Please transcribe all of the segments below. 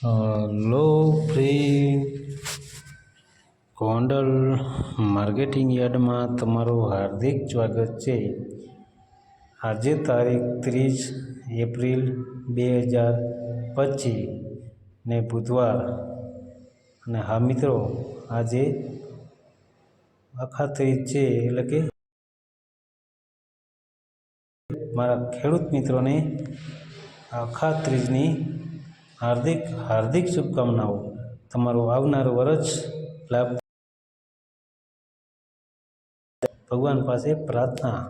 Hello friend, Gondal marketing યાર્ડમાં તમારું હાર્દિક સ્વાગત છે। આજે તારીખ 30 એપ્રિલ 2025 ને બુધવાર, અને હા મિત્રો, આજે અખાત્રીજ છે, એટલે કે મારા ખેડૂત મિત્રોને અખાત્રીજની હાર્દિક શુભકામનાઓ। તમારું આવનારું વર્ષ લાભ ભગવાન પાસે પ્રાર્થના।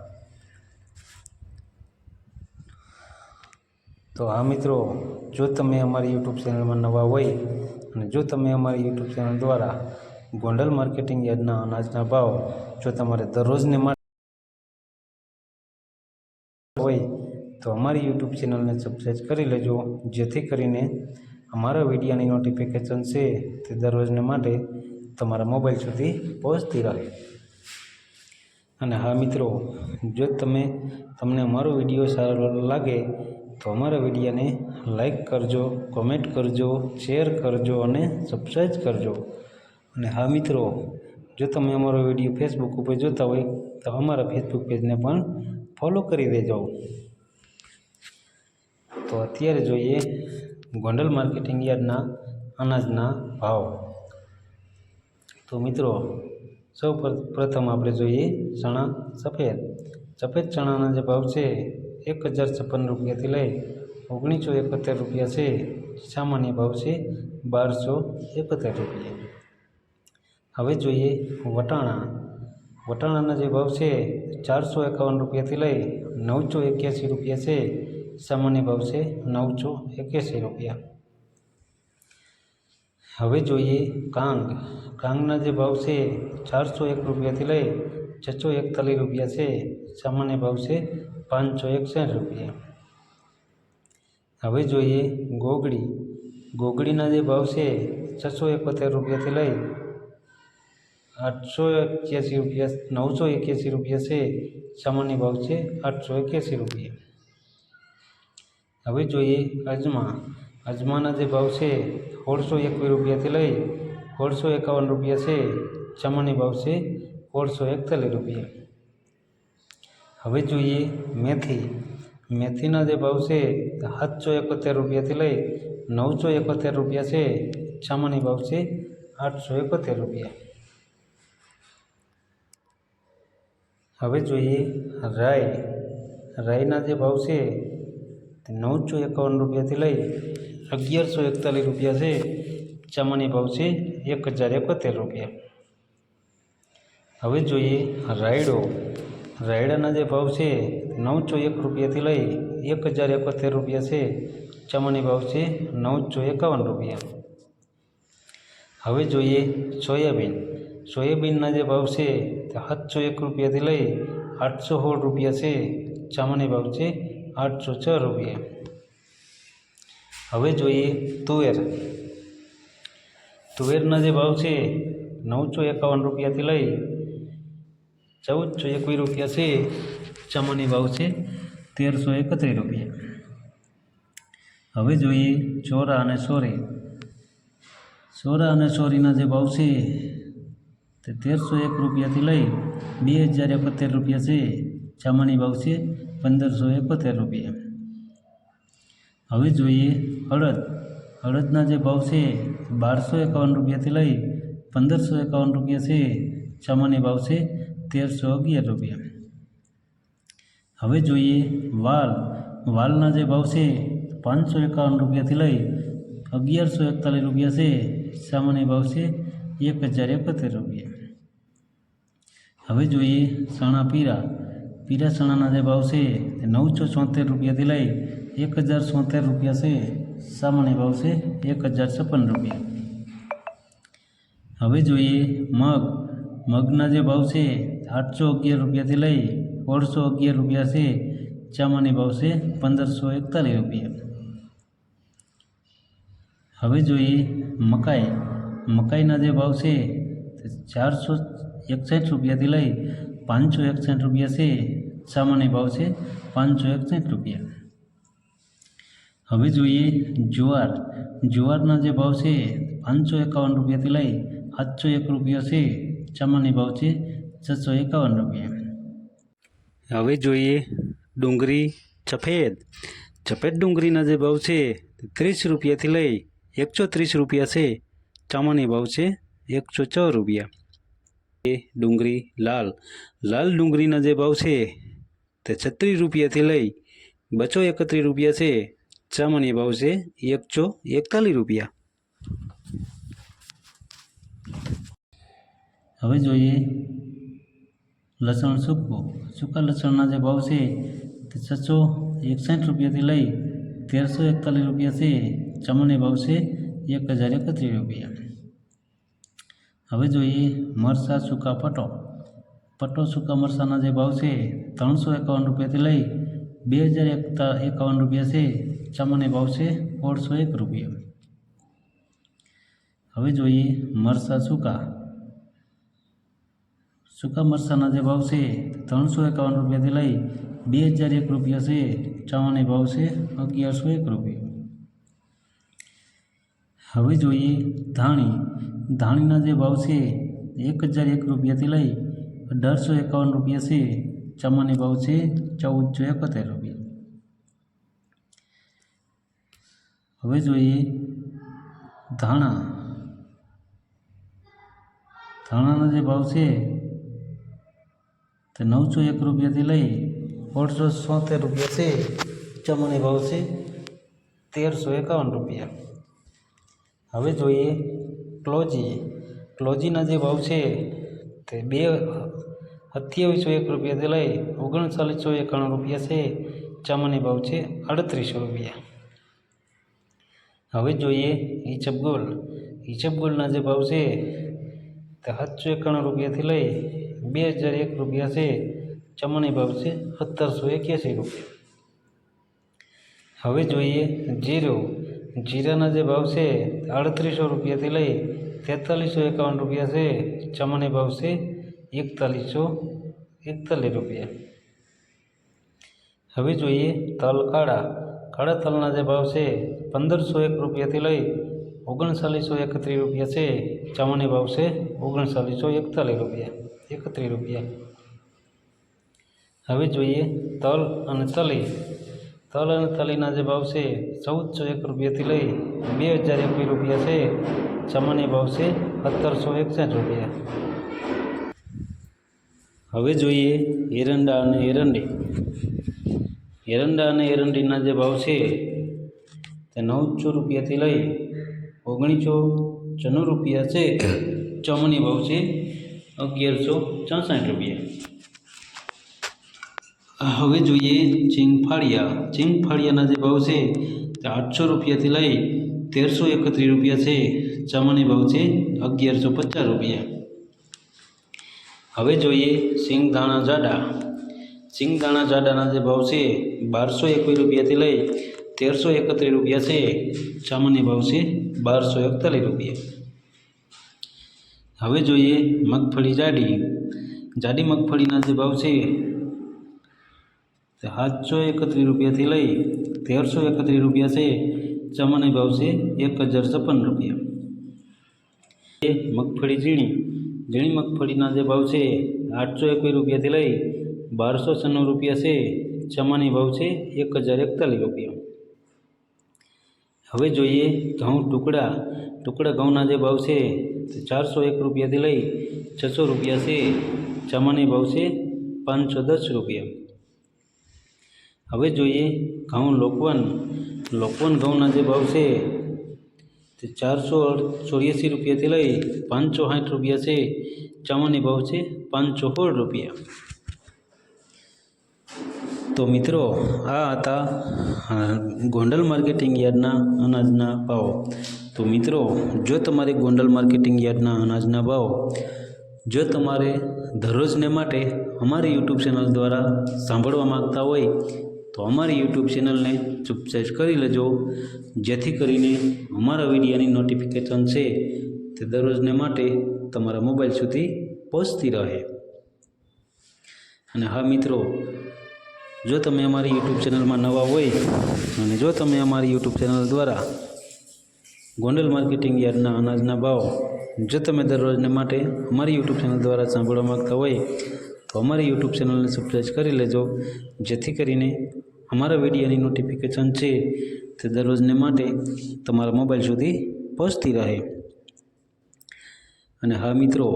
તો હા મિત્રો, જો તમે અમારી યુટ્યુબ ચેનલમાં નવા હોય અને જો તમે અમારી યુટ્યુબ ચેનલ દ્વારા ગોંડલ માર્કેટિંગ યાર્ડના અનાજના ભાવ જો તમારે દરરોજને માટે હોય તો અમારી યુટ્યુબ ચેનલને સબસ્ક્રાઈબ કરી લેજો, જેથી કરીને અમારા વિડીયોની નોટિફિકેશન છે તે દરરોજને માટે તમારા મોબાઈલ સુધી પહોંચતી રહે। અને હા મિત્રો, જો તમને અમારો વિડીયો સારો લાગે તો અમારા વિડીયોને લાઈક કરજો, કોમેન્ટ કરજો, શેર કરજો અને સબસ્ક્રાઈબ કરજો। અને હા મિત્રો, જો તમે અમારો વિડીયો ફેસબુક ઉપર જોતા હોય તો અમારા ફેસબુક પેજને પણ ફોલો કરી દેજો। તો અત્યારે જોઈએ ગોંડલ માર્કેટિંગ યાર્ડના અનાજના ભાવ। તો મિત્રો, સૌ પ્રથમ આપણે જોઈએ ચણા સફેદ ચણાના જે ભાવ છે 1056 રૂપિયાથી લઈ 1971 રૂપિયા છે। સામાન્ય ભાવ છે 1271 રૂપિયા। હવે જોઈએ વટાણાના જે ભાવ છે 451 રૂપિયાથી લઈ 981 રૂપિયા છે। સામાન્ય ભાવ છે 981 રૂપિયા। હવે જોઈએ કાંગના જે ભાવ છે 401 રૂપિયાથી લઈ 641 રૂપિયા છે। સામાન્ય ભાવ છે 561 રૂપિયા। હવે જોઈએ ગોગડીના જે ભાવ છે 671 રૂપિયાથી લઈ 881 રૂપિયા 981 રૂપિયા છે। સામાન્ય ભાવ છે 881 રૂપિયા। હવે જોઈએ અજમાના જે ભાવ છે 1621 રૂપિયાથી લઈ 1651 રૂપિયા છે। સામાન્ય ભાવ છે 1641 રૂપિયા। હવે જોઈએ મેથીના જે ભાવ છે 771 રૂપિયાથી લઈ 971 રૂપિયા છે। સામાન્ય ભાવ છે 871 રૂપિયા। હવે જોઈએ રાઈના જે ભાવ છે 951 રૂપિયાથી લઈ 1141 રૂપિયા છે। સામાન્ય ભાવ છે 1071 રૂપિયા। હવે જોઈએ રાયડાના જે ભાવ છે 901 રૂપિયાથી લઈ 1071 રૂપિયા છે। સામાન્ય ભાવ છે 951 રૂપિયા। હવે જોઈએ સોયાબીનના જે ભાવ છે 701 રૂપિયાથી લઈ 816 રૂપિયા છે। સામાન્ય ભાવ છે 806 રૂપિયા। હવે જોઈએ તુવેરના જે ભાવ છે 951 રૂપિયાથી લઈ 1421 રૂપિયા છે। સામાન્ય ભાવ છે 1331 રૂપિયા। હવે જોઈએ ચોરા અને સોરીના જે ભાવ છે તે 1301 રૂપિયાથી લઈ 2071 રૂપિયા છે। સામાન્ય ભાવ છે 1571 રૂપિયા। હવે જોઈએ અડદના જે ભાવ છે 1251 રૂપિયાથી લઈ 1551 રૂપિયા છે। સામાન્ય ભાવ છે 1311 રૂપિયા। હવે જોઈએ વાલના જે ભાવ છે 551 રૂપિયાથી લઈ 1141 રૂપિયા છે। સામાન્ય ભાવ છે 1071 રૂપિયા। હવે જોઈએ પીળા ચણાના જે ભાવ છે 974 રૂપિયાથી લઈ 1074 રૂપિયા છે। સામાન્ય ભાવ છે 1056 રૂપિયા। હવે જોઈએ મગના જે ભાવ છે 811 રૂપિયાથી લઈ 1611 રૂપિયા છે। સામાન્ય ભાવ છે 1541 રૂપિયા। હવે જોઈએ મકાઈના જે ભાવ છે 461 રૂપિયાથી લઈ 561 રૂપિયા છે। સામાન્ય ભાવ છે 561 રૂપિયા। હવે જોઈએ જુવાર. જુવારના જે ભાવ છે 551 રૂપિયાથી લઈ 701 રૂપિયા છે. સામાન્ય ભાવ છે 651 રૂપિયા. હવે જોઈએ ડુંગળી સફેદ. સફેદ ડુંગળીના જે ભાવ છે 30 રૂપિયાથી લઈ 130 રૂપિયા છે. સામાન્ય ભાવ છે 104 રૂપિયા. ડુંગળી લાલ. લાલ ડુંગળીના જે ભાવ છે તે 36 રૂપિયાથી લઈ 231 રૂપિયા છે. સામાન્ય ભાવ છે 141 રૂપિયા. હવે જોઈએ લસણ સૂકું. સૂકા લસણના જે ભાવ છે તે 661 રૂપિયાથી લઈ 1341 રૂપિયા છે. સામાન્ય ભાવ છે 1031 રૂપિયા. હવે જોઈએ મરચાં સૂકા પટો. પટો સૂકા મરચાંના જે ભાવ છે 351 રૂપિયાથી લઈ 2051 રૂપિયા છે. સામાન્ય ભાવ છે 101 રૂપિયા. હવે જોઈએ મરચાં સૂકા. સૂકા મરચાંના જે ભાવ છે 351 રૂપિયાથી લઈ 2001 રૂપિયા છે. સામાન્ય ભાવ છે 1101 રૂપિયા. હવે જોઈએ ધાણી. ધાણીના જે ભાવ છે 1001 રૂપિયાથી લઈ 1851 રૂપિયા છે. સામાન્ય ભાવ છે 1471 રૂપિયા. હવે જોઈએ ધાણા. ધાણાના જે ભાવ છે તે 901 રૂપિયાથી લઈ 876 રૂપિયા છે. સામાન્ય ભાવ છે 1351 રૂપિયા. હવે જોઈએ ક્લોજી. ક્લોજીના જે ભાવ છે તે 2701 રૂપિયાથી લઈ 3991 રૂપિયા છે. સામાન્ય ભાવ છે 3800 રૂપિયા. હવે જોઈએ ઈસબગુલ. ઈસબગુલના જે ભાવ છે તે 791 રૂપિયાથી લઈ 2001 રૂપિયા છે. સામાન્ય ભાવ છે 1781 રૂપિયા. હવે જોઈએ જીરું. જીરાના જે ભાવ છે 3800 રૂપિયાથી લઈ 4351 રૂપિયા છે. સામાન્ય ભાવ છે 4141 રૂપિયા. હવે જોઈએ તલ કાળા. કાળા તલના જે ભાવ છે 1501 રૂપિયાથી લઈ 3931 રૂપિયા છે. સામાન્ય ભાવ છે 3941 રૂપિયા 31 રૂપિયા. હવે જોઈએ તલ અને તલી. તલ અને તલીના જે ભાવ છે 1401 રૂપિયાથી લઈ 2021 રૂપિયા છે. સામાન્ય ભાવ છે 1761 રૂપિયા. હવે જોઈએ એરંડા અને એરંડી. એરંડા અને એરંડીના જે ભાવ છે તે 900 રૂપિયાથી લઈ 1994 રૂપિયા છે. સામાન્ય ભાવ છે 1164 રૂપિયા. હવે જોઈએ ચીંગફાળિયા. ચીંગફાળિયાના જે ભાવ છે તે 800 રૂપિયાથી લઈ 1331 રૂપિયા છે. સામાન્ય ભાવ છે 1150 રૂપિયા. હવે જોઈએ સિંગદાણા જાડા. સિંગદાણા જાડાના જે ભાવ છે 1221 રૂપિયાથી લઈ 1331 રૂપિયા છે. સામાન્ય ભાવ છે 1241 રૂપિયા. હવે જોઈએ મગફળી જાડી. જાડી મગફળીના જે ભાવ છે તે 731 રૂપિયાથી લઈ 1331 રૂપિયા છે. સામાન્ય ભાવ છે 1056 રૂપિયા. મગફળી ઝીણી. ઝીણી મગફળીના જે ભાવ છે 821 રૂપિયાથી લઈ 1296 રૂપિયા છે. સામાન્ય ભાવ છે 1041 રૂપિયા. હવે જોઈએ ઘઉં ટુકડા. ટુકડા ઘઉંના જે ભાવ છે તે 401 રૂપિયાથી લઈ 600 રૂપિયા છે. સામાન્ય ભાવ છે 510 રૂપિયા. હવે જોઈએ ઘઉં લોકવન. લોકવન ઘઉંના જે ભાવ છે તે 484 રૂપિયાથી લઈ 560 રૂપિયા છે. સામાન્ય ભાવ છે 516 રૂપિયા. તો મિત્રો આ હતા ગોંડલ માર્કેટિંગ યાર્ડના અનાજના ભાવ. તો મિત્રો જો તમારે ગોંડલ માર્કેટિંગ યાર્ડના અનાજના ભાવ જો તમારે દરરોજને માટે અમારી યુટ્યુબ ચેનલ દ્વારા સાંભળવા માગતા હોય તો અમારી યુટ્યુબ ચેનલને સબસ્ક્રાઈબ કરી લેજો, જેથી કરીને અમારા વિડીયોની નોટિફિકેશન છે તે દરરોજને માટે તમારા મોબાઈલ સુધી પહોંચતી રહે. અને હા મિત્રો, જો તમે અમારી યુટ્યુબ ચેનલમાં નવા હોય અને જો તમે અમારી યુટ્યુબ ચેનલ દ્વારા ગોંડલ માર્કેટિંગ યાર્ડના અનાજના ભાવ જો તમે દરરોજને માટે અમારી યુટ્યુબ ચેનલ દ્વારા સાંભળવા માગતા હોય તો અમારી યુટ્યુબ ચેનલને સબસ્ક્રાઈબ કરી લેજો, જેથી કરીને અમારા વિડીયોની નોટિફિકેશન છે તે દરરોજને માટે તમારા મોબાઈલ સુધી પહોંચતી રહે. અને હા મિત્રો,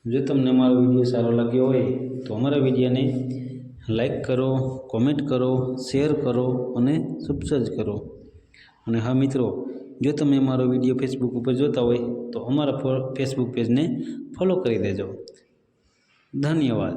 જો તમને અમારો વિડીયો સારો લાગ્યો હોય તો અમારા વિડીયોને લાઈક કરો, કોમેન્ટ કરો, શેર કરો અને સબસ્ક્રાઈબ કરો. અને હા મિત્રો, જો તમે અમારો વિડીયો ફેસબુક ઉપર જોતા હોય તો અમારા ફેસબુક પેજને ફોલો કરી દેજો. ધન્યવાદ.